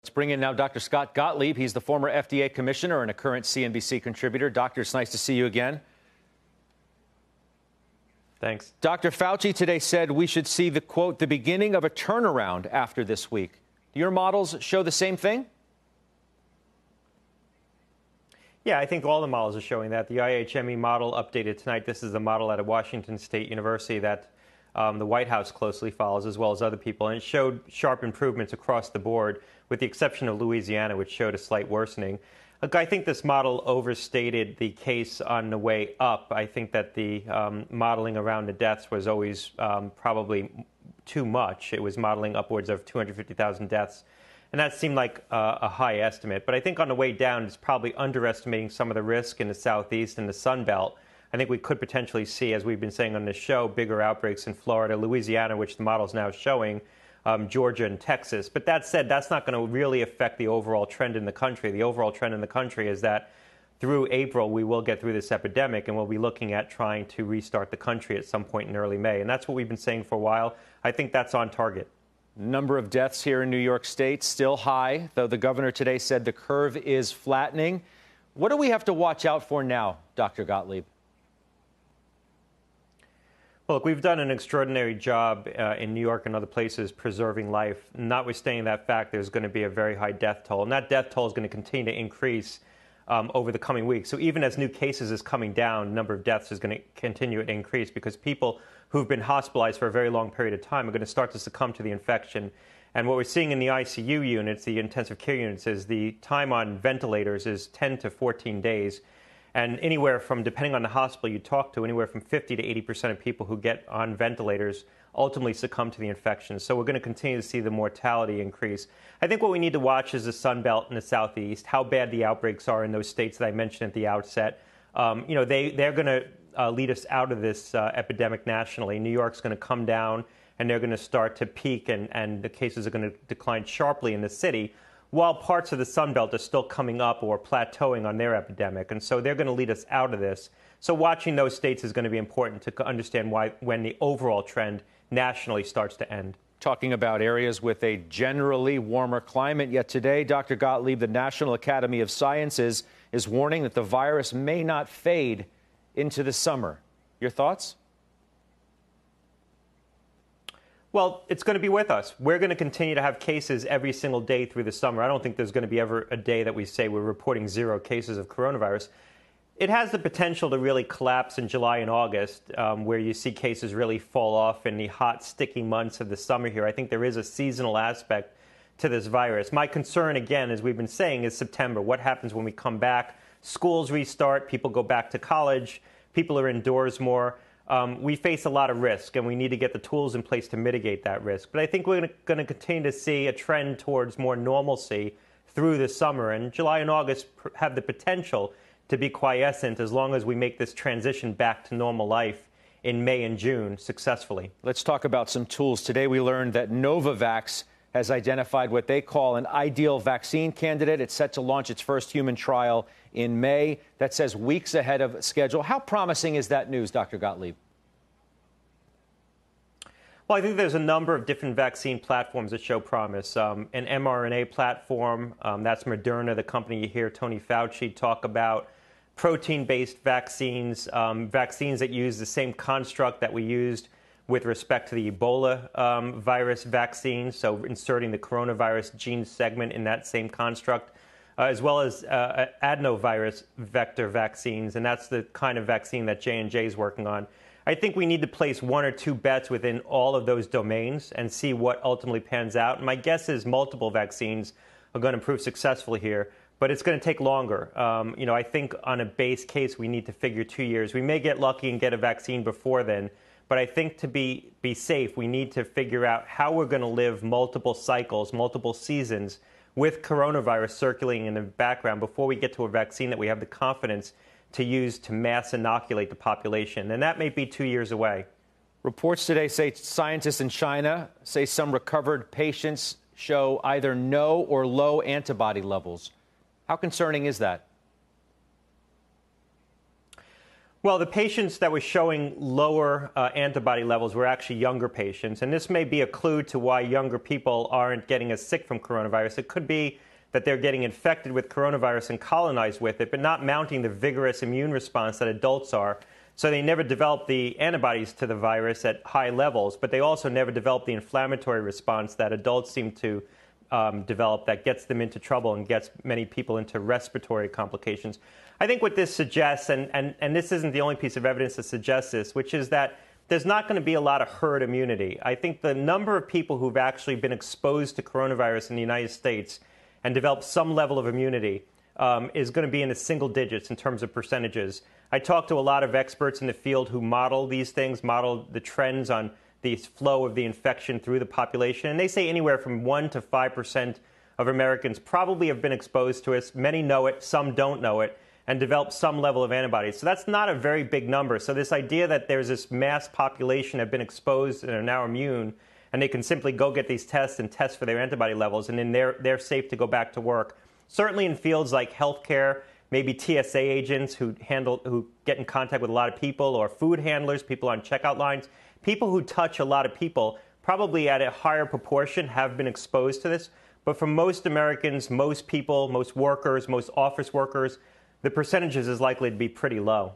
Let's bring in now Dr. Scott Gottlieb. He's the former FDA Commissioner and a current CNBC contributor. Doctor, it's nice to see you again. Thanks. Dr. Fauci today said we should see the, quote, the beginning of a turnaround after this week. Do your models show the same thing? Yeah, I think all the models are showing that. The IHME model updated tonight. This is a model out of Washington State University that the White House closely follows, as well as other people. And it showed sharp improvements across the board, with the exception of Louisiana, which showed a slight worsening. Look, I think this model overstated the case on the way up. I think that the modeling around the deaths was always probably too much. It was modeling upwards of 250,000 deaths. And that seemed like a high estimate. But I think on the way down, it's probably underestimating some of the risk in the Southeast and the Sun Belt. I think we could potentially see, as we've been saying on this show, bigger outbreaks in Florida, Louisiana, which the model is now showing, Georgia and Texas. But that said, that's not going to really affect the overall trend in the country. The overall trend in the country is that through April, we will get through this epidemic, and we'll be looking at trying to restart the country at some point in early May. And that's what we've been saying for a while. I think that's on target. Number of deaths here in New York State still high, though the governor today said the curve is flattening. What do we have to watch out for now, Dr. Gottlieb? Well, look, we've done an extraordinary job in New York and other places preserving life. Notwithstanding that fact, there's going to be a very high death toll, and that death toll is going to continue to increase over the coming weeks. So even as new cases is coming down, the number of deaths is going to continue to increase because people who've been hospitalized for a very long period of time are going to start to succumb to the infection. And what we're seeing in the ICU units, the intensive care units, is the time on ventilators is 10 to 14 days. And anywhere from, depending on the hospital you talk to, anywhere from 50 to 80% of people who get on ventilators ultimately succumb to the infection. So we're going to continue to see the mortality increase. I think what we need to watch is the Sun Belt and the Southeast, how bad the outbreaks are in those states that I mentioned at the outset. They're going to lead us out of this epidemic nationally. New York's going to come down, and they're going to start to peak, and the cases are going to decline sharply in the city, while parts of the Sun Belt are still coming up or plateauing on their epidemic. And so they're going to lead us out of this. So watching those states is going to be important to understand when the overall trend nationally starts to end. Talking about areas with a generally warmer climate, yet today, Dr. Gottlieb, the National Academy of Sciences, is warning that the virus may not fade into the summer. Your thoughts? Well, it's going to be with us. We're going to continue to have cases every single day through the summer. I don't think there's going to be ever a day that we say we're reporting 0 cases of coronavirus. It has the potential to really collapse in July and August, where you see cases really fall off in the hot, sticky months of the summer here. I think there is a seasonal aspect to this virus. My concern, again, as we've been saying, is September. What happens when we come back? Schools restart, people go back to college, people are indoors more. We face a lot of risk, and we need to get the tools in place to mitigate that risk. But I think we're going to continue to see a trend towards more normalcy through the summer, and July and August have the potential to be quiescent as long as we make this transition back to normal life in May and June successfully. Let's talk about some tools. Today we learned that Novavax has identified what they call an ideal vaccine candidate. It's set to launch its first human trial in May. That says weeks ahead of schedule. How promising is that news, Dr. Gottlieb? Well, I think there's a number of different vaccine platforms that show promise. An mRNA platform, that's Moderna, the company you hear Tony Fauci talk about. Protein-based vaccines, vaccines that use the same construct that we used with respect to the Ebola virus vaccine, so inserting the coronavirus gene segment in that same construct, as well as adenovirus vector vaccines, and that's the kind of vaccine that J&J is working on. I think we need to place 1 or 2 bets within all of those domains and see what ultimately pans out. My guess is multiple vaccines are going to prove successful here, but it's going to take longer. I think on a base case, we need to figure 2 years. We may get lucky and get a vaccine before then, but I think to be safe, we need to figure out how we're going to live multiple cycles, multiple seasons with coronavirus circulating in the background before we get to a vaccine that we have the confidence to use to mass inoculate the population. And that may be 2 years away. Reports today say scientists in China say some recovered patients show either no or low antibody levels. How concerning is that? Well, the patients that were showing lower antibody levels were actually younger patients, and this may be a clue to why younger people aren't getting as sick from coronavirus. It could be that they're getting infected with coronavirus and colonized with it, but not mounting the vigorous immune response that adults are. So they never develop the antibodies to the virus at high levels, but they also never develop the inflammatory response that adults seem to develop that gets them into trouble and gets many people into respiratory complications. I think what this suggests, and this isn't the only piece of evidence that suggests this, which is that there's not going to be a lot of herd immunity. I think the number of people who've actually been exposed to coronavirus in the United States and developed some level of immunity is going to be in the single digits in terms of percentages. I talked to a lot of experts in the field who model these things, model the trends on the flow of the infection through the population, and they say anywhere from 1% to 5% of Americans probably have been exposed to it. Many know it, some don't know it, and develop some level of antibodies. So that's not a very big number. So this idea that there's this mass population have been exposed and are now immune, and they can simply go get these tests and test for their antibody levels, and then they're safe to go back to work. Certainly in fields like healthcare, maybe TSA agents who get in contact with a lot of people, or food handlers, people on checkout lines, people who touch a lot of people, probably at a higher proportion have been exposed to this. But for most Americans, most people, most workers, most office workers, the percentages is likely to be pretty low.